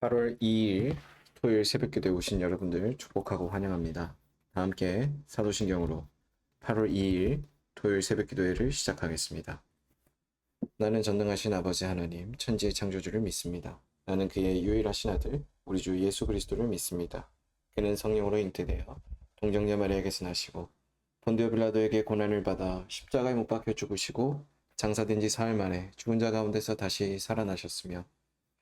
8월 2일 토요일 새벽기도에 오신 여러분들 축복하고 환영합니다. 다 함께 사도신경으로 8월 2일 토요일 새벽기도회를 시작하겠습니다. 나는 전능하신 아버지 하나님, 천지의 창조주를 믿습니다. 나는 그의 유일하신 아들, 우리 주 예수 그리스도를 믿습니다. 그는 성령으로 잉태되어 동정녀 마리아에게서 나시고 본디오 빌라도에게 고난을 받아 십자가에 못 박혀 죽으시고 장사된 지 사흘 만에 죽은 자 가운데서 다시 살아나셨으며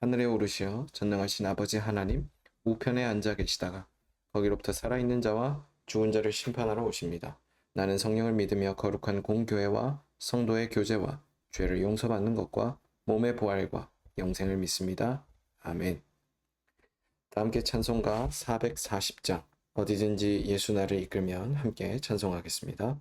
하늘에 오르시어 전능하신 아버지 하나님 우편에 앉아 계시다가 거기로부터 살아있는 자와 죽은 자를 심판하러 오십니다. 나는 성령을 믿으며 거룩한 공교회와 성도의 교제와 죄를 용서받는 것과 몸의 부활과 영생을 믿습니다. 아멘. 다 함께 찬송가 440장 어디든지 예수 나를 이끌면 함께 찬송하겠습니다.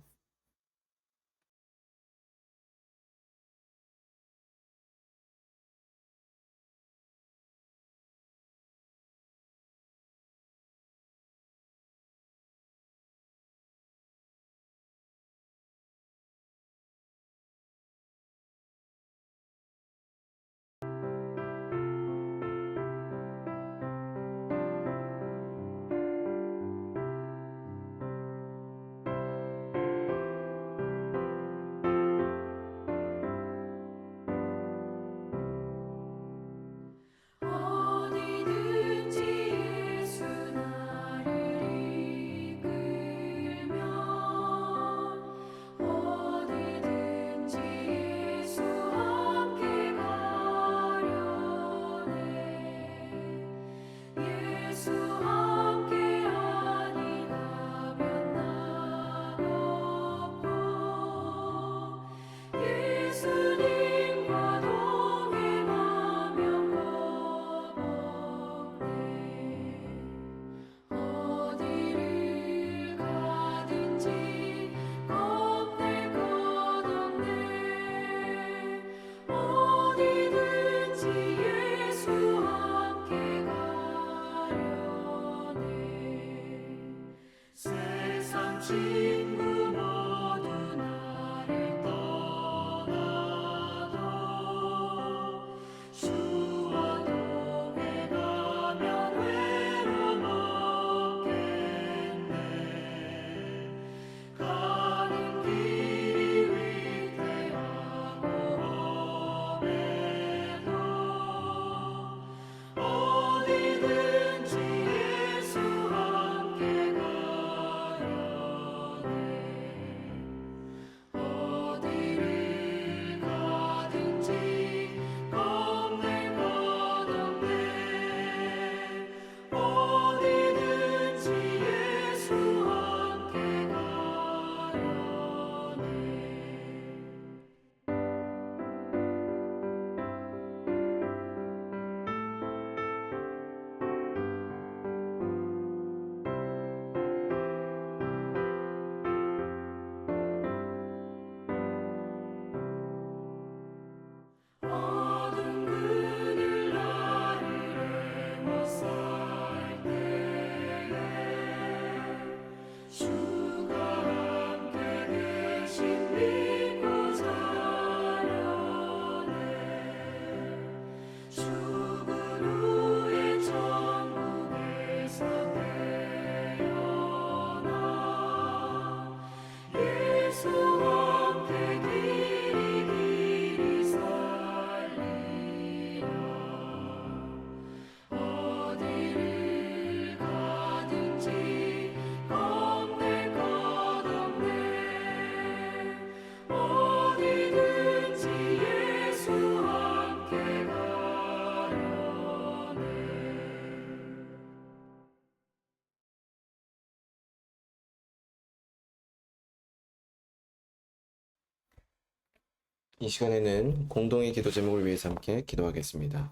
이 시간에는 공동의 기도 제목을 위해서 함께 기도하겠습니다.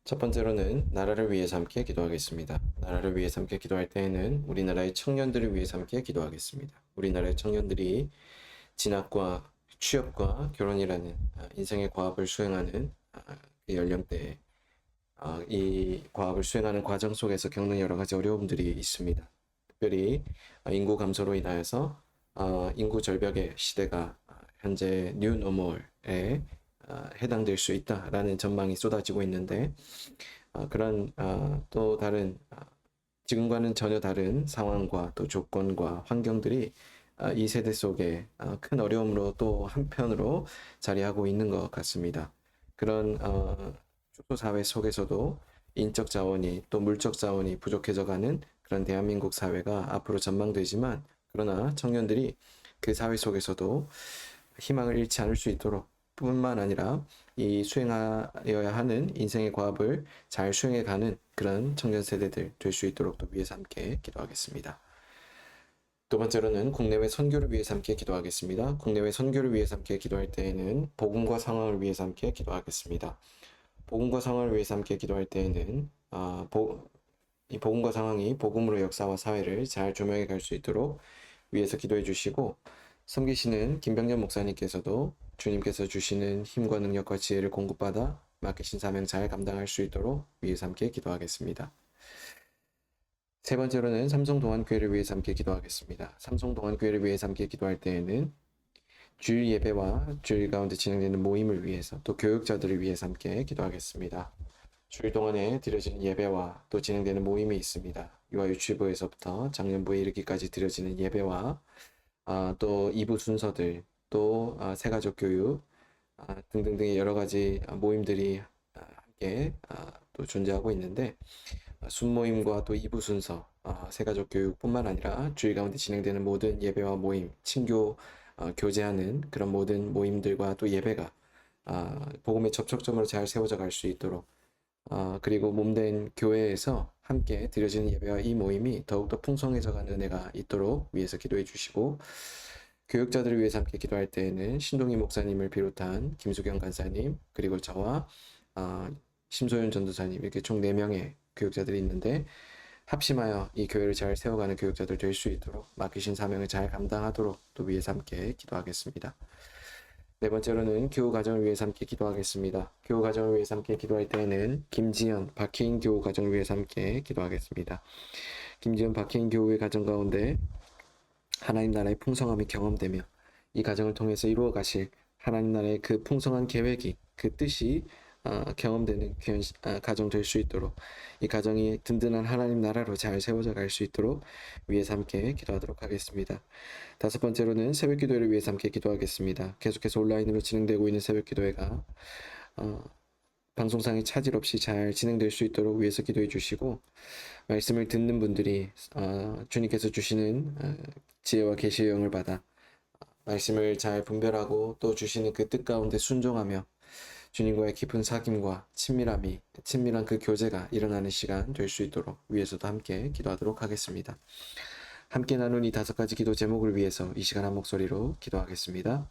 첫 번째로는 나라를 위해서 함께 기도하겠습니다. 나라를 위해서 함께 기도할 때에는 우리나라의 청년들을 위해서 함께 기도하겠습니다. 우리나라의 청년들이 진학과 취업과 결혼이라는 인생의 과업을 수행하는 그 연령대에 이 과업을 수행하는 과정 속에서 겪는 여러 가지 어려움들이 있습니다. 특별히 인구 감소로 인하여서 인구 절벽의 시대가 현재 뉴 노멀에 해당될 수 있다라는 전망이 쏟아지고 있는데 그런 또 다른 지금과는 전혀 다른 상황과 또 조건과 환경들이 이 세대 속에 큰 어려움으로 또 한편으로 자리하고 있는 것 같습니다. 그런 축소 사회 속에서도 인적 자원이 또 물적 자원이 부족해져 가는 그런 대한민국 사회가 앞으로 전망되지만 그러나 청년들이 그 사회 속에서도 희망을 잃지 않을 수 있도록 뿐만 아니라 이 수행하여야 하는 인생의 과업을 잘 수행해가는 그런 청년 세대들 될 수 있도록 또 위해서 함께 기도하겠습니다. 두 번째로는 국내외 선교를 위해서 함께 기도하겠습니다. 국내외 선교를 위해서 함께 기도할 때에는 복음과 상황을 위해서 함께 기도하겠습니다. 복음과 상황을 위해서 함께 기도할 때에는 이 복음과 상황이 복음으로 역사와 사회를 잘 조명해 갈 수 있도록 위해서 기도해 주시고 섬기시는 김병전 목사님께서도 주님께서 주시는 힘과 능력과 지혜를 공급받아 맡기신 사명 잘 감당할 수 있도록 위해서 함께 기도하겠습니다. 세 번째로는 삼성동안교회를 위해서 함께 기도하겠습니다. 삼성동안교회를 위해서 함께 기도할 때에는 주일 예배와 주일 가운데 진행되는 모임을 위해서 또 교육자들을 위해서 함께 기도하겠습니다. 주일 동안에 드려지는 예배와 또 진행되는 모임이 있습니다. 유아 유치부에서부터 작년부에 이르기까지 드려지는 예배와 또 2부 순서들, 또 새가족 교육 등등등의 여러 가지 모임들이 함께 또 존재하고 있는데 순모임과 또 2부 순서, 새가족 교육뿐만 아니라 주일 가운데 진행되는 모든 예배와 모임, 친교 교제하는 그런 모든 모임들과 또 예배가 복음의 접촉점으로 잘 세워져 갈 수 있도록 그리고 몸된 교회에서 함께 드려지는 예배와 이 모임이 더욱더 풍성해져 가는 은혜가 있도록 위해서 기도해 주시고 교육자들을 위해서 함께 기도할 때에는 신동희 목사님을 비롯한 김수경 간사님 그리고 저와 심소윤 전도사님 이렇게 총 4명의 교육자들이 있는데 합심하여 이 교회를 잘 세워가는 교육자들 될 수 있도록 맡기신 사명을 잘 감당하도록 또 위해서 함께 기도하겠습니다. 네 번째로는 교우가정을 위해서 함께 기도하겠습니다. 교우가정을 위해서 함께 기도할 때에는 김지연, 박혜인 교우가정을 위해서 함께 기도하겠습니다. 김지연, 박혜인 교우의 가정 가운데 하나님 나라의 풍성함이 경험되며 이 가정을 통해서 이루어 가실 하나님 나라의 그 풍성한 계획이 그 뜻이 경험되는 귀한 가정 될 수 있도록 이 가정이 든든한 하나님 나라로 잘 세워져 갈 수 있도록 위해서 함께 기도하도록 하겠습니다. 다섯 번째로는 새벽 기도회를 위해서 함께 기도하겠습니다. 계속해서 온라인으로 진행되고 있는 새벽 기도회가 방송상의 차질 없이 잘 진행될 수 있도록 위해서 기도해 주시고 말씀을 듣는 분들이 주님께서 주시는 지혜와 계시의 영을 받아 말씀을 잘 분별하고 또 주시는 그 뜻 가운데 순종하며 주님과의 깊은 사귐과 친밀한 그 교제가 일어나는 시간 될 수 있도록 위해서도 함께 기도하도록 하겠습니다. 함께 나눈 이 5가지 기도 제목을 위해서 이 시간 한 목소리로 기도하겠습니다.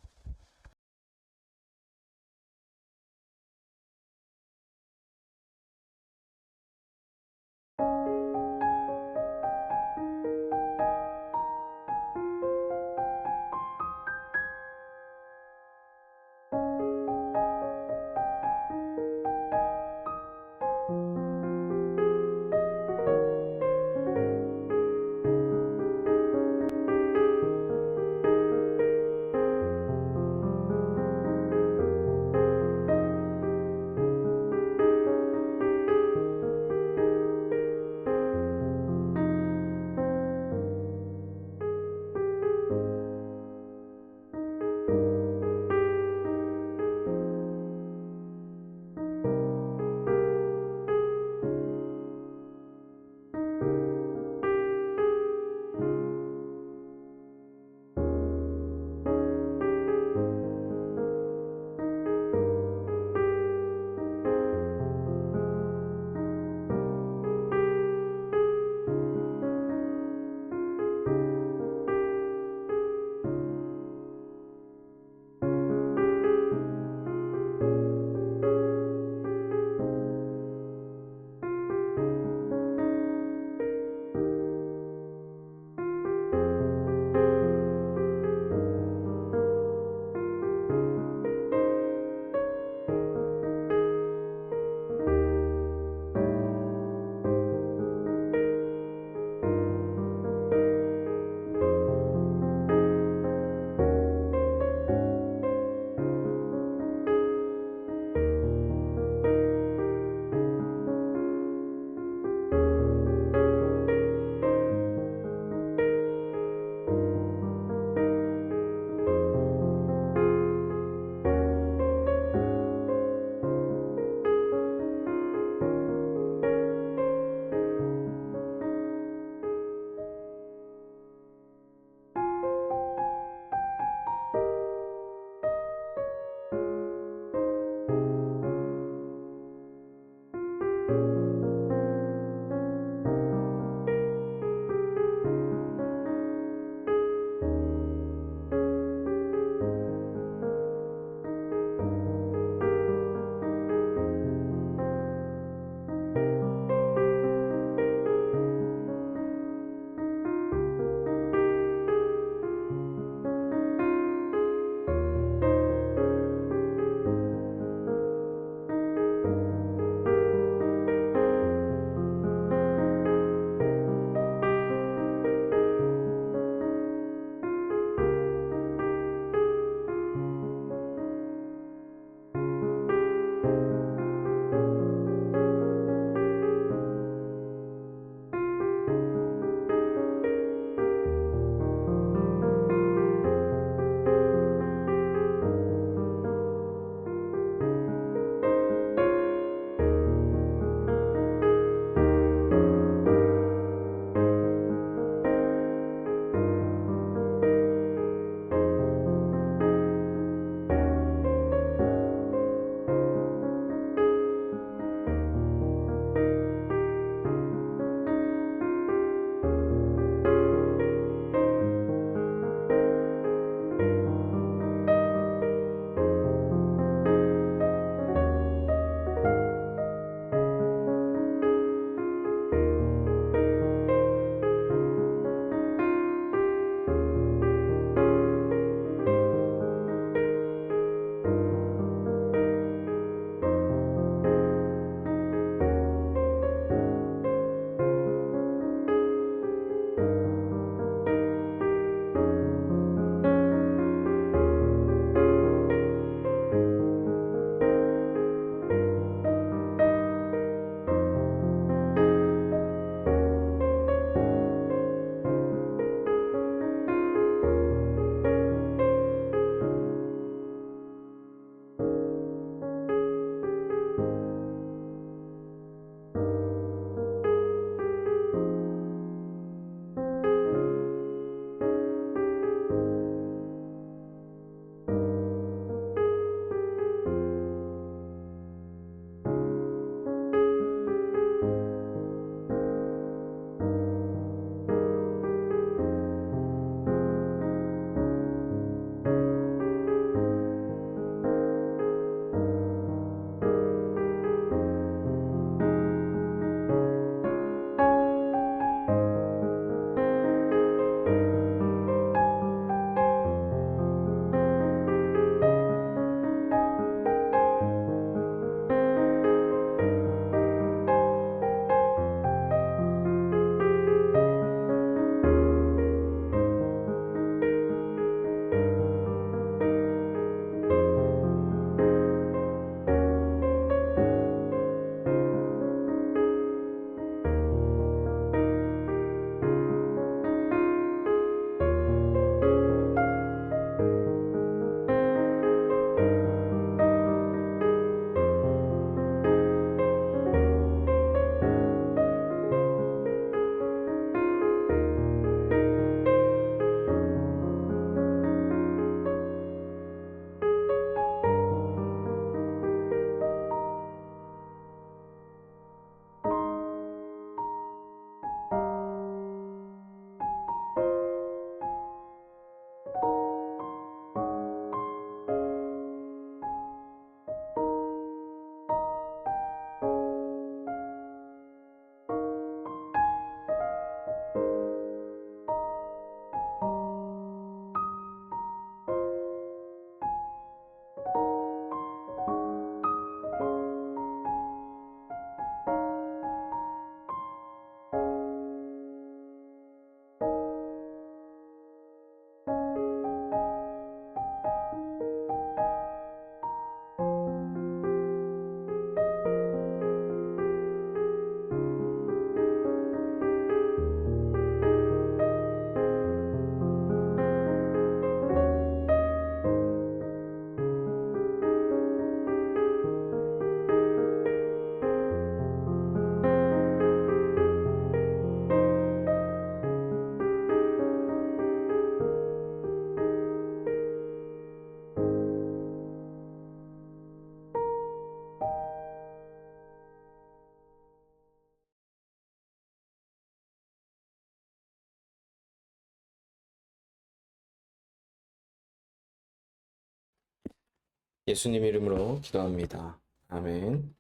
예수님 이름으로 기도합니다. 아멘.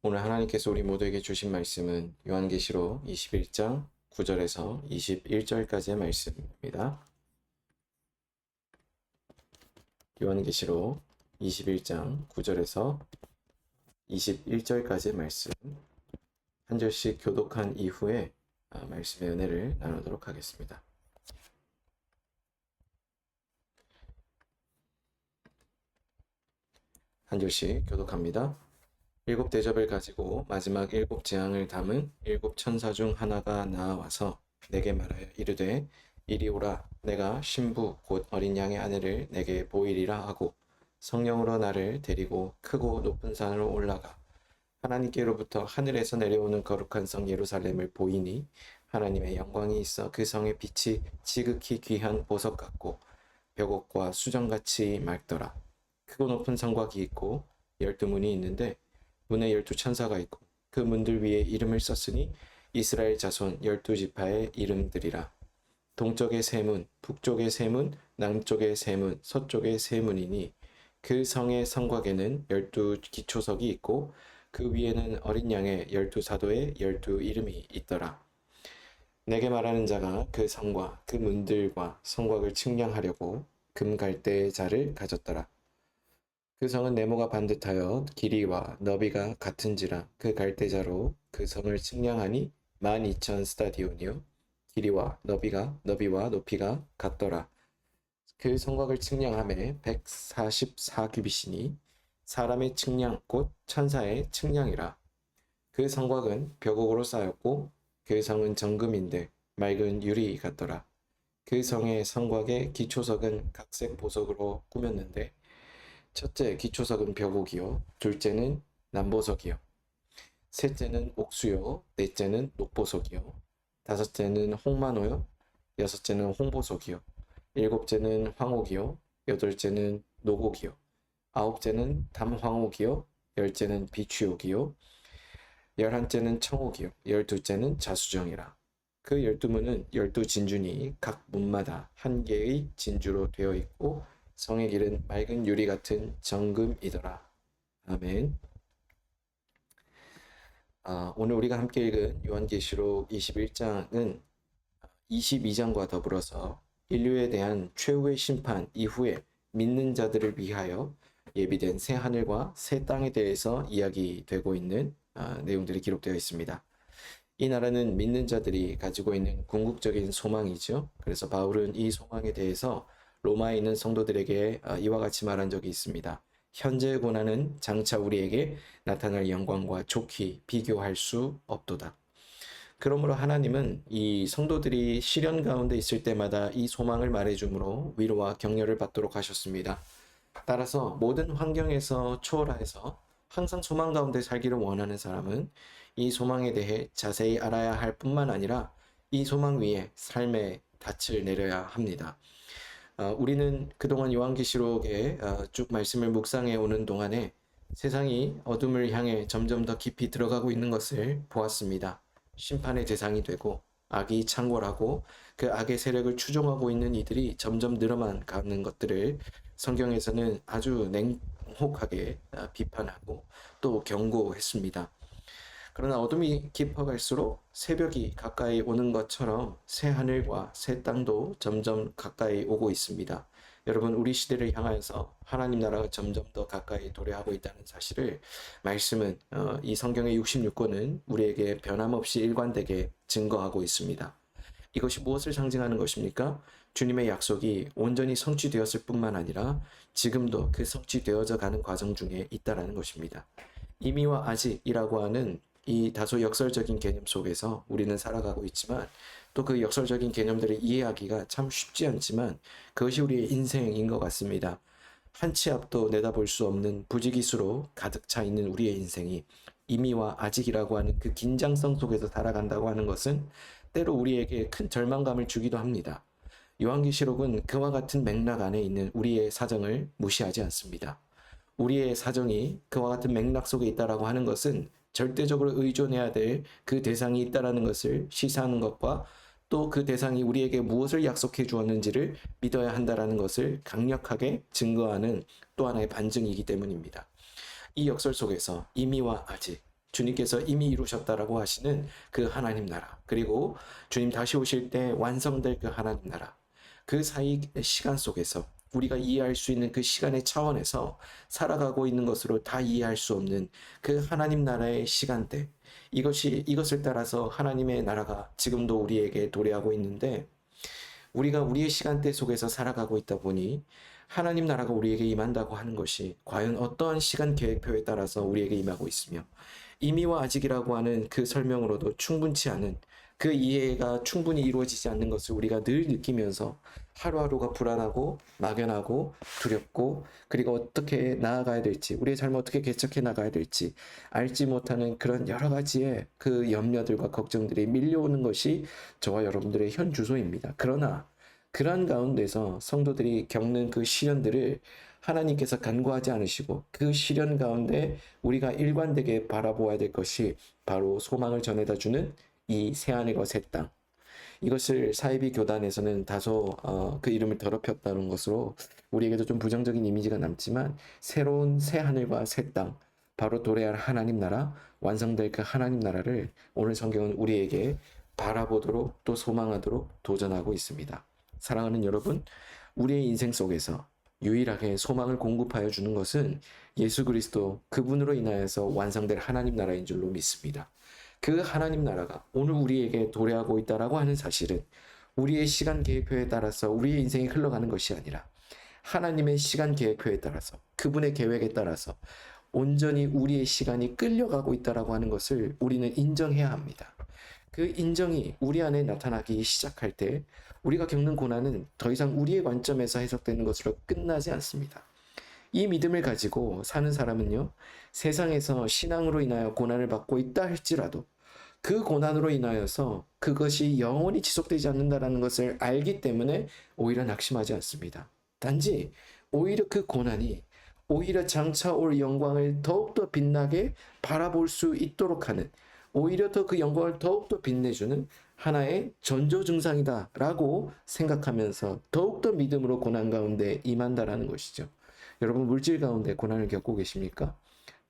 오늘 하나님께서 우리 모두에게 주신 말씀은 요한계시록 21장 9절에서 21절까지의 말씀입니다. 요한계시록 21장 9절에서 21절까지의 말씀 한 절씩 교독한 이후에 말씀의 은혜를 나누도록 하겠습니다. 한 절씩 교독합니다. 일곱 대접을 가지고 마지막 일곱 재앙을 담은 일곱 천사 중 하나가 나와서 내게 말하여 이르되 이리 오라. 내가 신부 곧 어린 양의 아내를 내게 보이리라 하고 성령으로 나를 데리고 크고 높은 산으로 올라가 하나님께로부터 하늘에서 내려오는 거룩한 성 예루살렘을 보이니 하나님의 영광이 있어 그 성의 빛이 지극히 귀한 보석 같고 벽옥과 수정같이 맑더라. 크고 높은 성곽이 있고 12문이 있는데 문에 12천사가 있고 그 문들 위에 이름을 썼으니 이스라엘 자손 12지파의 이름들이라. 동쪽의 세 문, 북쪽의 세 문, 남쪽의 세 문, 서쪽의 세 문이니 그 성의 성곽에는 12기초석이 있고 그 위에는 어린 양의 12사도의 12이름이 있더라. 내게 말하는 자가 그 성과 그 문들과 성곽을 측량하려고 금갈대의 자를 가졌더라. 그 성은 네모가 반듯하여 길이와 너비가 같은지라 그 갈대자로 그 성을 측량하니 12,000스타디온이요 길이와 너비와 높이가 같더라. 그 성곽을 측량함에 144규빗이니 사람의 측량 곧 천사의 측량이라. 그 성곽은 벽옥으로 쌓였고 그 성은 정금인데 맑은 유리 같더라. 그 성의 성곽의 기초석은 각색 보석으로 꾸몄는데 첫째 기초석은 벽옥이요 둘째는 남보석이요 셋째는 옥수요 넷째는 녹보석이요 다섯째는 홍마노요 여섯째는 홍보석이요 일곱째는 황옥이요 여덟째는 녹옥이요 아홉째는 담황옥이요 열째는 비취옥이요 열한째는 청옥이요 열둘째는 자수정이라. 그 12문은 12진주니 각 문마다 한 개의 진주로 되어 있고 성의 길은 맑은 유리 같은 정금이더라. 아멘. 오늘 우리가 함께 읽은 요한계시록 21장은 22장과 더불어서 인류에 대한 최후의 심판 이후에 믿는 자들을 위하여 예비된 새 하늘과 새 땅에 대해서 이야기되고 있는 내용들이 기록되어 있습니다. 이 나라는 믿는 자들이 가지고 있는 궁극적인 소망이죠. 그래서 바울은 이 소망에 대해서 로마에 있는 성도들에게 이와 같이 말한 적이 있습니다. 현재의 고난은 장차 우리에게 나타날 영광과 좋게 비교할 수 없도다. 그러므로 하나님은 이 성도들이 시련 가운데 있을 때마다 이 소망을 말해주므로 위로와 격려를 받도록 하셨습니다. 따라서 모든 환경에서 초월하여서 항상 소망 가운데 살기를 원하는 사람은 이 소망에 대해 자세히 알아야 할 뿐만 아니라 이 소망 위에 삶의 닻을 내려야 합니다. 우리는 그동안 요한계시록에 쭉 말씀을 묵상해 오는 동안에 세상이 어둠을 향해 점점 더 깊이 들어가고 있는 것을 보았습니다. 심판의 대상이 되고 악이 창궐하고 그 악의 세력을 추종하고 있는 이들이 점점 늘어만 가는 것들을 성경에서는 아주 냉혹하게 비판하고 또 경고했습니다. 그러나 어둠이 깊어갈수록 새벽이 가까이 오는 것처럼 새 하늘과 새 땅도 점점 가까이 오고 있습니다. 여러분, 우리 시대를 향하여서 하나님 나라가 점점 더 가까이 도래하고 있다는 사실을 말씀은 이 성경의 66권은 우리에게 변함없이 일관되게 증거하고 있습니다. 이것이 무엇을 상징하는 것입니까? 주님의 약속이 온전히 성취되었을 뿐만 아니라 지금도 그 성취되어져 가는 과정 중에 있다는 것입니다. 이미와 아직이라고 하는 이 다소 역설적인 개념 속에서 우리는 살아가고 있지만 또 그 역설적인 개념들을 이해하기가 참 쉽지 않지만 그것이 우리의 인생인 것 같습니다. 한 치 앞도 내다볼 수 없는 부지기수로 가득 차 있는 우리의 인생이 이미와 아직이라고 하는 그 긴장성 속에서 살아간다고 하는 것은 때로 우리에게 큰 절망감을 주기도 합니다. 요한계시록은 그와 같은 맥락 안에 있는 우리의 사정을 무시하지 않습니다. 우리의 사정이 그와 같은 맥락 속에 있다라고 하는 것은 절대적으로 의존해야 될 그 대상이 있다라는 것을 시사하는 것과 또 그 대상이 우리에게 무엇을 약속해 주었는지를 믿어야 한다라는 것을 강력하게 증거하는 또 하나의 반증이기 때문입니다. 이 역설 속에서 이미와 아직, 주님께서 이미 이루셨다라고 하시는 그 하나님 나라, 그리고 주님 다시 오실 때 완성될 그 하나님 나라, 그 사이 시간 속에서 우리가 이해할 수 있는 그 시간의 차원에서 살아가고 있는 것으로 다 이해할 수 없는 그 하나님 나라의 시간대, 이것을 따라서 하나님의 나라가 지금도 우리에게 도래하고 있는데, 우리가 우리의 시간대 속에서 살아가고 있다 보니 하나님 나라가 우리에게 임한다고 하는 것이 과연 어떠한 시간 계획표에 따라서 우리에게 임하고 있으며, 이미와 아직이라고 하는 그 설명으로도 충분치 않은, 그 이해가 충분히 이루어지지 않는 것을 우리가 늘 느끼면서 하루하루가 불안하고 막연하고 두렵고, 그리고 어떻게 나아가야 될지, 우리의 삶을 어떻게 개척해 나가야 될지 알지 못하는 그런 여러 가지의 그 염려들과 걱정들이 밀려오는 것이 저와 여러분들의 현 주소입니다. 그러나 그러한 가운데서 성도들이 겪는 그 시련들을 하나님께서 간과하지 않으시고, 그 시련 가운데 우리가 일관되게 바라보아야 될 것이 바로 소망을 전해다 주는 이 새하늘과 새 땅. 이것을 사이비 교단에서는 다소 그 이름을 더럽혔다는 것으로 우리에게도 좀 부정적인 이미지가 남지만, 새로운 새하늘과 새 땅, 바로 도래할 하나님 나라, 완성될 그 하나님 나라를 오늘 성경은 우리에게 바라보도록 또 소망하도록 도전하고 있습니다. 사랑하는 여러분, 우리의 인생 속에서 유일하게 소망을 공급하여 주는 것은 예수 그리스도, 그분으로 인하여서 완성될 하나님 나라인 줄로 믿습니다. 그 하나님 나라가 오늘 우리에게 도래하고 있다라고 하는 사실은 우리의 시간 계획표에 따라서 우리의 인생이 흘러가는 것이 아니라 하나님의 시간 계획표에 따라서, 그분의 계획에 따라서 온전히 우리의 시간이 끌려가고 있다라고 하는 것을 우리는 인정해야 합니다. 그 인정이 우리 안에 나타나기 시작할 때 우리가 겪는 고난은 더 이상 우리의 관점에서 해석되는 것으로 끝나지 않습니다. 이 믿음을 가지고 사는 사람은요, 세상에서 신앙으로 인하여 고난을 받고 있다 할지라도 그 고난으로 인하여서 그것이 영원히 지속되지 않는다라는 것을 알기 때문에 오히려 낙심하지 않습니다. 단지 오히려 그 고난이 오히려 장차 올 영광을 더욱더 빛나게 바라볼 수 있도록 하는, 오히려 더 그 영광을 더욱더 빛내주는 하나의 전조 증상이다라고 생각하면서 더욱더 믿음으로 고난 가운데 임한다라는 것이죠. 여러분, 물질 가운데 고난을 겪고 계십니까?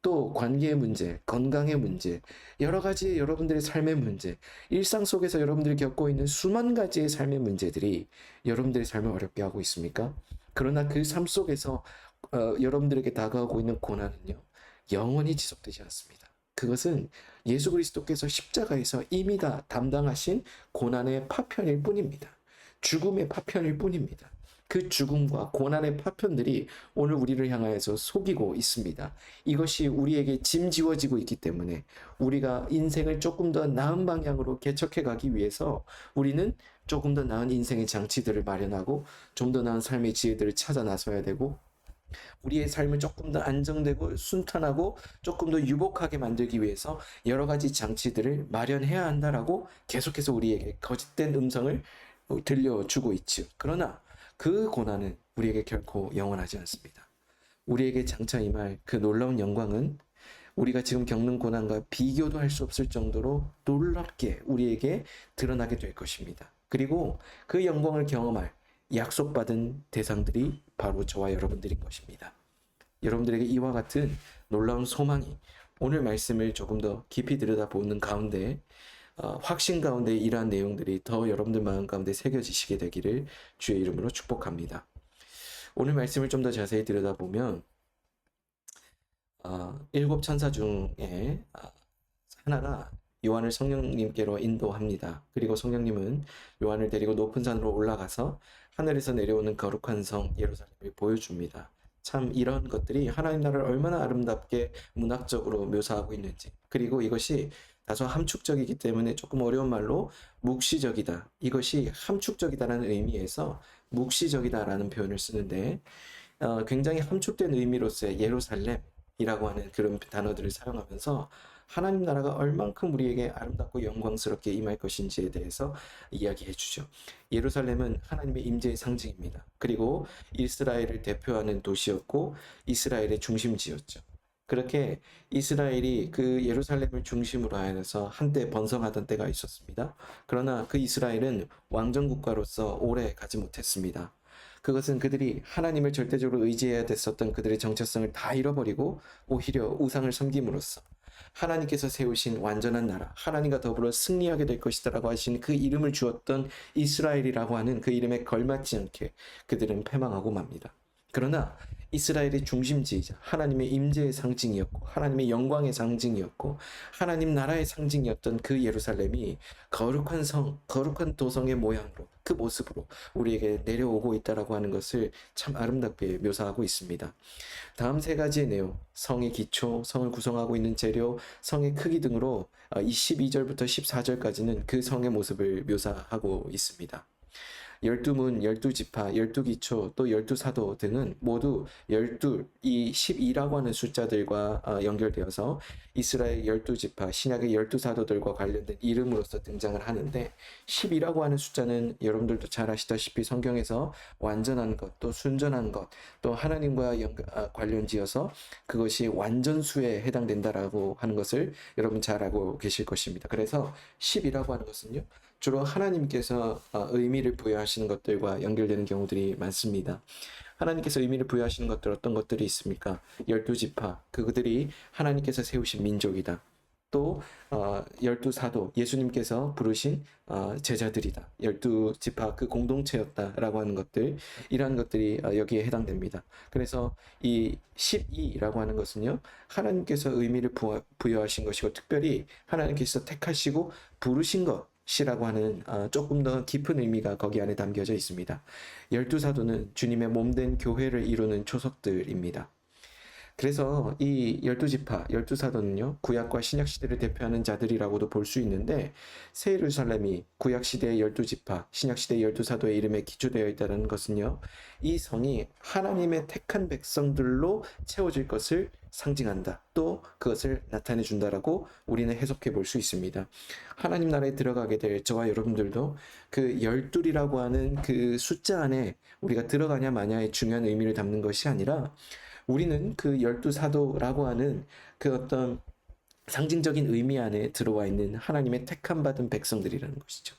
또 관계의 문제, 건강의 문제, 여러 가지 여러분들의 삶의 문제, 일상 속에서 여러분들이 겪고 있는 수만 가지의 삶의 문제들이 여러분들의 삶을 어렵게 하고 있습니까? 그러나 그 삶 속에서 여러분들에게 다가오고 있는 고난은요, 영원히 지속되지 않습니다. 그것은 예수 그리스도께서 십자가에서 이미 다 담당하신 고난의 파편일 뿐입니다. 죽음의 파편일 뿐입니다. 그 죽음과 고난의 파편들이 오늘 우리를 향하여서 속이고 있습니다. 이것이 우리에게 짐지워지고 있기 때문에 우리가 인생을 조금 더 나은 방향으로 개척해 가기 위해서 우리는 조금 더 나은 인생의 장치들을 마련하고 좀 더 나은 삶의 지혜들을 찾아 나서야 되고, 우리의 삶을 조금 더 안정되고 순탄하고 조금 더 유복하게 만들기 위해서 여러 가지 장치들을 마련해야 한다라고 계속해서 우리에게 거짓된 음성을 들려주고 있지요. 그러나 그 고난은 우리에게 결코 영원하지 않습니다. 우리에게 장차 임할 그 놀라운 영광은 우리가 지금 겪는 고난과 비교도 할 수 없을 정도로 놀랍게 우리에게 드러나게 될 것입니다. 그리고 그 영광을 경험할 약속받은 대상들이 바로 저와 여러분들인 것입니다. 여러분들에게 이와 같은 놀라운 소망이 오늘 말씀을 조금 더 깊이 들여다보는 가운데 확신 가운데 이러한 내용들이 더 여러분들 마음 가운데 새겨지시게 되기를 주의 이름으로 축복합니다. 오늘 말씀을 좀 더 자세히 들여다보면 7 천사 중에 하나가 요한을 성령님께로 인도합니다. 그리고 성령님은 요한을 데리고 높은 산으로 올라가서 하늘에서 내려오는 거룩한 성 예루살렘을 보여줍니다. 참 이런 것들이 하나님 나라를 얼마나 아름답게 문학적으로 묘사하고 있는지, 그리고 이것이 다소 함축적이기 때문에 조금 어려운 말로 묵시적이다, 이것이 함축적이다라는 의미에서 묵시적이다라는 표현을 쓰는데, 굉장히 함축된 의미로서의 예루살렘이라고 하는 그런 단어들을 사용하면서 하나님 나라가 얼만큼 우리에게 아름답고 영광스럽게 임할 것인지에 대해서 이야기해 주죠. 예루살렘은 하나님의 임재의 상징입니다. 그리고 이스라엘을 대표하는 도시였고 이스라엘의 중심지였죠. 그렇게 이스라엘이 그 예루살렘을 중심으로 하여서 한때 번성하던 때가 있었습니다. 그러나 그 이스라엘은 왕정 국가로서 오래 가지 못했습니다. 그것은 그들이 하나님을 절대적으로 의지해야 됐었던 그들의 정체성을 다 잃어버리고 오히려 우상을 섬김으로써 하나님께서 세우신 완전한 나라, 하나님과 더불어 승리하게 될 것이다라고 하신 그 이름을 주었던 이스라엘이라고 하는 그 이름에 걸맞지 않게 그들은 패망하고 맙니다. 그러나 이스라엘의 중심지이자 하나님의 임재의 상징이었고 하나님의 영광의 상징이었고 하나님 나라의 상징이었던 그 예루살렘이 거룩한 성, 거룩한 도성의 모양으로 그 모습으로 우리에게 내려오고 있다라고 하는 것을 참 아름답게 묘사하고 있습니다. 다음 세 가지의 내용, 성의 기초, 성을 구성하고 있는 재료, 성의 크기 등으로 이 12절부터 14절까지는 그 성의 모습을 묘사하고 있습니다. 12문, 12지파, 12기초, 또 12사도 등은 모두 12, 이 12라고 하는 숫자들과 연결되어서 이스라엘 12지파, 신약의 12사도들과 관련된 이름으로서 등장을 하는데 12라고 하는 숫자는 여러분들도 잘 아시다시피 성경에서 완전한 것, 또 순전한 것, 또 하나님과 관련지어서 그것이 완전수에 해당된다라고 하는 것을 여러분 잘 알고 계실 것입니다. 그래서 10이라고 하는 것은요. 주로 하나님께서 의미를 부여하시는 것들과 연결되는 경우들이 많습니다. 하나님께서 의미를 부여하시는 것들 어떤 것들이 있습니까? 12지파, 그들이 하나님께서 세우신 민족이다. 또 12사도, 예수님께서 부르신 제자들이다. 12지파 그 공동체였다라고 하는 것들, 이러한 것들이 여기에 해당됩니다. 그래서 이 12라고 하는 것은요, 하나님께서 의미를 부여하신 것이고 특별히 하나님께서 택하시고 부르신 것 이라고 하는 조금 더 깊은 의미가 거기 안에 담겨져 있습니다. 12사도는 주님의 몸된 교회를 이루는 초석들입니다. 그래서 이 12지파, 12사도는요, 구약과 신약 시대를 대표하는 자들이라고도 볼 수 있는데, 새 예루살렘이 구약 시대의 12지파, 신약 시대의 12사도의 이름에 기초되어 있다는 것은요, 이 성이 하나님의 택한 백성들로 채워질 것을 상징한다. 또 그것을 나타내 준다라고 우리는 해석해 볼 수 있습니다. 하나님 나라에 들어가게 될 저와 여러분들도 그 12이라고 하는 그 숫자 안에 우리가 들어가냐 마냐의 중요한 의미를 담는 것이 아니라 우리는 그 12사도라고 하는 그 어떤 상징적인 의미 안에 들어와 있는 하나님의 택함 받은 백성들이라는 것이죠.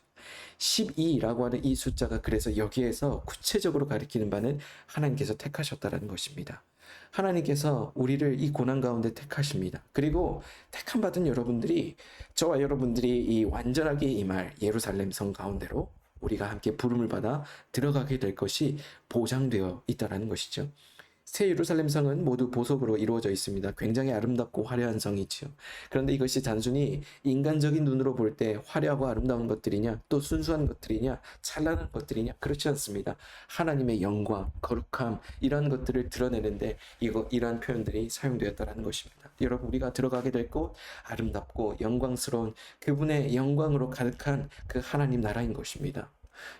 12라고 하는 이 숫자가 그래서 여기에서 구체적으로 가리키는 바는 하나님께서 택하셨다라는 것입니다. 하나님께서 우리를 이 고난 가운데 택하십니다. 그리고 택함 받은 여러분들이 저와 여러분들이 이 완전하게 임할 예루살렘 성 가운데로 우리가 함께 부름을 받아 들어가게 될 것이 보장되어 있다라는 것이죠. 새 예루살렘 성은 모두 보석으로 이루어져 있습니다. 굉장히 아름답고 화려한 성이지요. 그런데 이것이 단순히 인간적인 눈으로 볼 때 화려하고 아름다운 것들이냐, 또 순수한 것들이냐, 찬란한 것들이냐, 그렇지 않습니다. 하나님의 영광, 거룩함, 이러한 것들을 드러내는데 이러한 표현들이 사용되었다는 것입니다. 여러분, 우리가 들어가게 될 곳, 아름답고 영광스러운 그분의 영광으로 가득한 그 하나님 나라인 것입니다.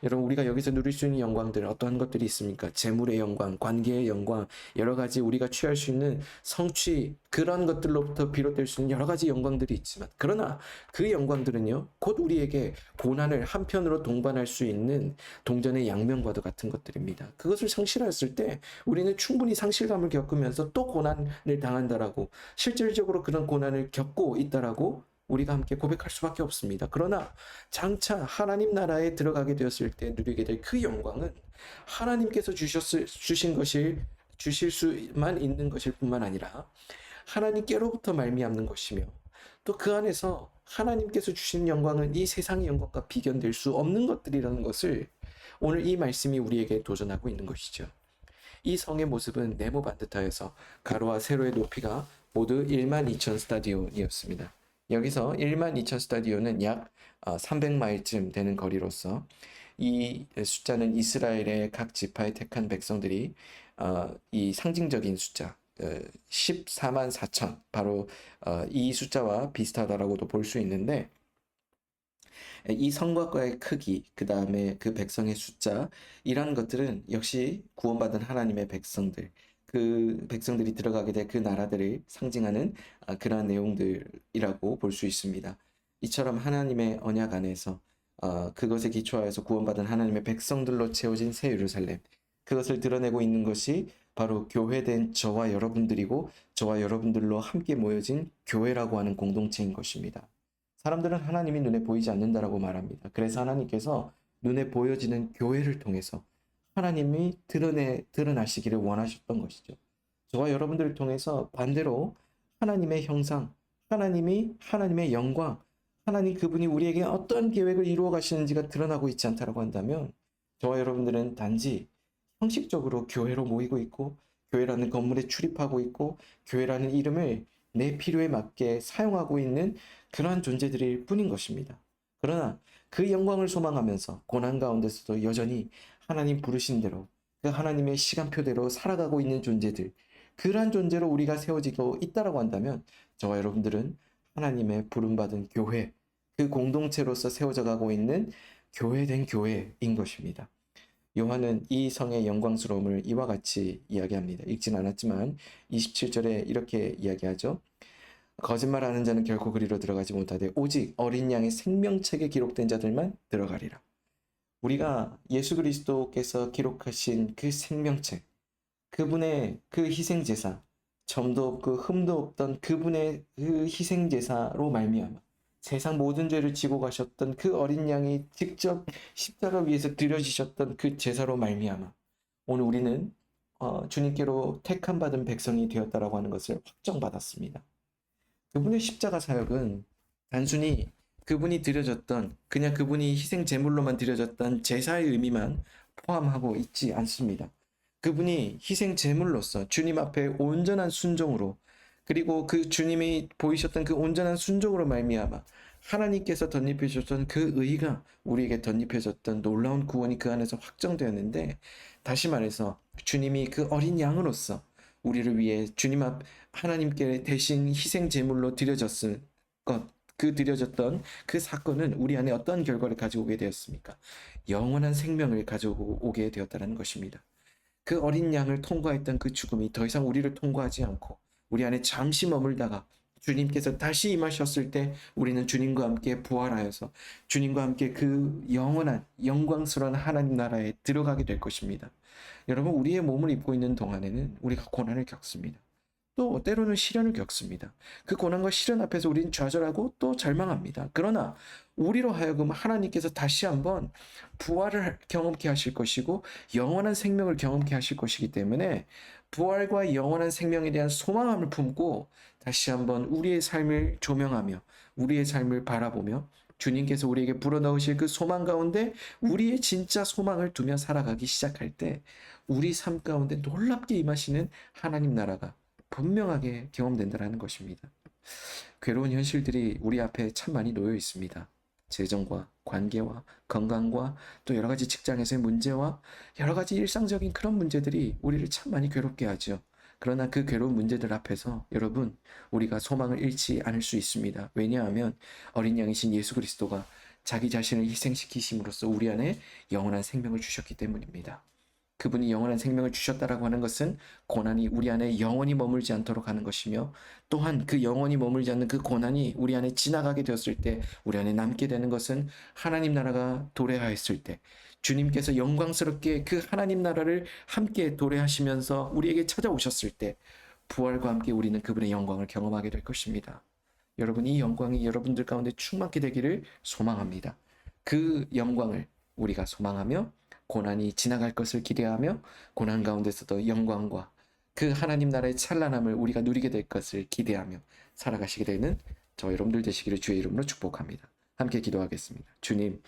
여러분, 우리가 여기서 누릴 수 있는 영광들 어떠한 것들이 있습니까? 재물의 영광, 관계의 영광, 여러 가지 우리가 취할 수 있는 성취, 그런 것들로부터 비롯될 수 있는 여러 가지 영광들이 있지만, 그러나 그 영광들은요, 곧 우리에게 고난을 한편으로 동반할 수 있는 동전의 양면과도 같은 것들입니다. 그것을 상실했을 때 우리는 충분히 상실감을 겪으면서 또 고난을 당한다라고, 실질적으로 그런 고난을 겪고 있다라고 우리가 함께 고백할 수밖에 없습니다. 그러나 장차 하나님 나라에 들어가게 되었을 때 누리게 될 그 영광은 하나님께서 주신 것이 주실 수만 있는 것일 뿐만 아니라 하나님께로부터 말미암는 것이며, 또 그 안에서 하나님께서 주신 영광은 이 세상의 영광과 비견될 수 없는 것들이라는 것을 오늘 이 말씀이 우리에게 도전하고 있는 것이죠. 이 성의 모습은 네모 반듯하여서 가로와 세로의 높이가 모두 12,000 스타디온이었습니다. 여기서 12,000 스타디온은 약 300마일쯤 되는 거리로서 이 숫자는 이스라엘의 각 지파에 택한 백성들이 이 상징적인 숫자 14만 4천, 바로 이 숫자와 비슷하다라고도 볼 수 있는데, 이 성곽과의 크기, 그 다음에 그 백성의 숫자, 이러한 것들은 역시 구원받은 하나님의 백성들, 그 백성들이 들어가게 될 그 나라들을 상징하는 그러한 내용들이라고 볼 수 있습니다. 이처럼 하나님의 언약 안에서 그것에 기초하여서 구원받은 하나님의 백성들로 채워진 새 예루살렘, 그것을 드러내고 있는 것이 바로 교회된 저와 여러분들이고 저와 여러분들로 함께 모여진 교회라고 하는 공동체인 것입니다. 사람들은 하나님이 눈에 보이지 않는다라고 말합니다. 그래서 하나님께서 눈에 보여지는 교회를 통해서 하나님이 드러나시기를 원하셨던 것이죠. 저와 여러분들을 통해서 반대로 하나님의 형상, 하나님의 영광, 하나님 그분이 우리에게 어떤 계획을 이루어 가시는지가 드러나고 있지 않다라고 한다면 저와 여러분들은 단지 형식적으로 교회로 모이고 있고 교회라는 건물에 출입하고 있고 교회라는 이름을 내 필요에 맞게 사용하고 있는 그러한 존재들일 뿐인 것입니다. 그러나 그 영광을 소망하면서 고난 가운데서도 여전히 하나님 부르신 대로 그 하나님의 시간표대로 살아가고 있는 존재들, 그러한 존재로 우리가 세워지고 있다라고 한다면 저와 여러분들은 하나님의 부름받은 교회, 그 공동체로서 세워져 가고 있는 교회된 교회인 것입니다. 요한은 이 성의 영광스러움을 이와 같이 이야기합니다. 읽진 않았지만 27절에 이렇게 이야기하죠. 거짓말하는 자는 결코 그리로 들어가지 못하되 오직 어린 양의 생명책에 기록된 자들만 들어가리라. 우리가 예수 그리스도께서 기록하신 그 생명책, 그분의 그 희생제사, 점도 없고 흠도 없던 그분의 그 희생제사로 말미암아 세상 모든 죄를 지고 가셨던 그 어린 양이 직접 십자가 위에서 드려지셨던 그 제사로 말미암아 오늘 우리는 주님께로 택함 받은 백성이 되었다라고 하는 것을 확정받았습니다. 그분의 십자가 사역은 단순히 그분이 드려졌던 그냥 그분이 희생 제물로만 드려졌던 제사의 의미만 포함하고 있지 않습니다. 그분이 희생 제물로서 주님 앞에 온전한 순종으로 그리고 그 주님이 보이셨던 그 온전한 순종으로 말미암아 하나님께서 덧입혀주셨던 그 의가 우리에게 덧입혀졌던 놀라운 구원이 그 안에서 확정되었는데 다시 말해서 주님이 그 어린 양으로서 우리를 위해 주님 앞 하나님께 대신 희생 제물로 드려졌을 그 드려졌던 그 사건은 우리 안에 어떤 결과를 가지고 오게 되었습니까? 영원한 생명을 가지고 오게 되었다는 것입니다. 그 어린 양을 통과했던 그 죽음이 더 이상 우리를 통과하지 않고 우리 안에 잠시 머물다가 주님께서 다시 임하셨을 때 우리는 주님과 함께 부활하여서 주님과 함께 그 영원한 영광스러운 하나님 나라에 들어가게 될 것입니다. 여러분, 우리의 몸을 입고 있는 동안에는 우리가 고난을 겪습니다. 또 때로는 시련을 겪습니다. 그 고난과 시련 앞에서 우리는 좌절하고 또 절망합니다. 그러나 우리로 하여금 하나님께서 다시 한번 부활을 경험케 하실 것이고 영원한 생명을 경험케 하실 것이기 때문에 부활과 영원한 생명에 대한 소망함을 품고 다시 한번 우리의 삶을 조명하며 우리의 삶을 바라보며 주님께서 우리에게 불어넣으실 그 소망 가운데 우리의 진짜 소망을 두며 살아가기 시작할 때 우리 삶 가운데 놀랍게 임하시는 하나님 나라가 분명하게 경험된다는 것입니다. 괴로운 현실들이 우리 앞에 참 많이 놓여 있습니다. 재정과 관계와 건강과 또 여러 가지 직장에서의 문제와 여러 가지 일상적인 그런 문제들이 우리를 참 많이 괴롭게 하죠. 그러나 그 괴로운 문제들 앞에서 여러분, 우리가 소망을 잃지 않을 수 있습니다. 왜냐하면 어린 양이신 예수 그리스도가 자기 자신을 희생시키심으로써 우리 안에 영원한 생명을 주셨기 때문입니다. 그분이 영원한 생명을 주셨다라고 하는 것은 고난이 우리 안에 영원히 머물지 않도록 하는 것이며 또한 그 영원히 머물지 않는 그 고난이 우리 안에 지나가게 되었을 때 우리 안에 남게 되는 것은 하나님 나라가 도래하였을 때 주님께서 영광스럽게 그 하나님 나라를 함께 도래하시면서 우리에게 찾아오셨을 때 부활과 함께 우리는 그분의 영광을 경험하게 될 것입니다. 여러분, 이 영광이 여러분들 가운데 충만케 되기를 소망합니다. 그 영광을 우리가 소망하며 고난이 지나갈 것을 기대하며 고난 가운데서도 영광과 그 하나님 나라의 찬란함을 우리가 누리게 될 것을 기대하며 살아가시게 되는 저 여러분들 되시기를 주의 이름으로 축복합니다. 함께 기도하겠습니다. 주님,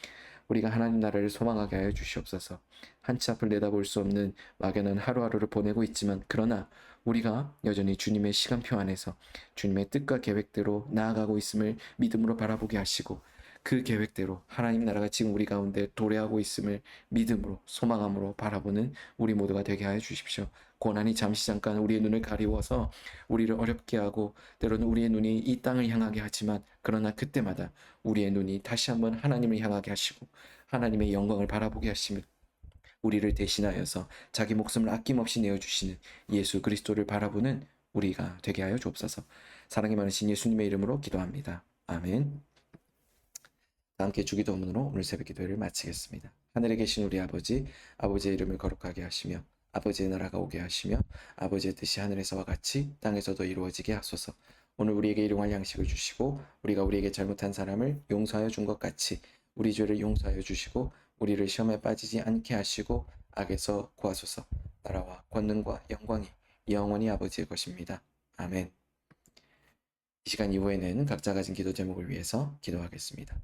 우리가 하나님 나라를 소망하게 하여 주시옵소서. 한치 앞을 내다볼 수 없는 막연한 하루하루를 보내고 있지만 그러나 우리가 여전히 주님의 시간표 안에서 주님의 뜻과 계획대로 나아가고 있음을 믿음으로 바라보게 하시고 그 계획대로 하나님 나라가 지금 우리 가운데 도래하고 있음을 믿음으로 소망함으로 바라보는 우리 모두가 되게 하여 주십시오. 고난이 잠시 잠깐 우리의 눈을 가리워서 우리를 어렵게 하고 때로는 우리의 눈이 이 땅을 향하게 하지만 그러나 그때마다 우리의 눈이 다시 한번 하나님을 향하게 하시고 하나님의 영광을 바라보게 하시며 우리를 대신하여서 자기 목숨을 아낌없이 내어주시는 예수 그리스도를 바라보는 우리가 되게 하여 주옵소서. 사랑이 많으신 예수님의 이름으로 기도합니다. 아멘. 함께 주기도문으로 오늘 새벽 기도회를 마치겠습니다. 하늘에 계신 우리 아버지, 아버지의 이름을 거룩하게 하시며 아버지의 나라가 오게 하시며 아버지의 뜻이 하늘에서와 같이 땅에서도 이루어지게 하소서. 오늘 우리에게 일용할 양식을 주시고 우리가 우리에게 잘못한 사람을 용서하여 준 것 같이 우리 죄를 용서하여 주시고 우리를 시험에 빠지지 않게 하시고 악에서 구하소서. 나라와 권능과 영광이 영원히 아버지의 것입니다. 아멘. 이 시간 이후에는 각자 가진 기도 제목을 위해서 기도하겠습니다.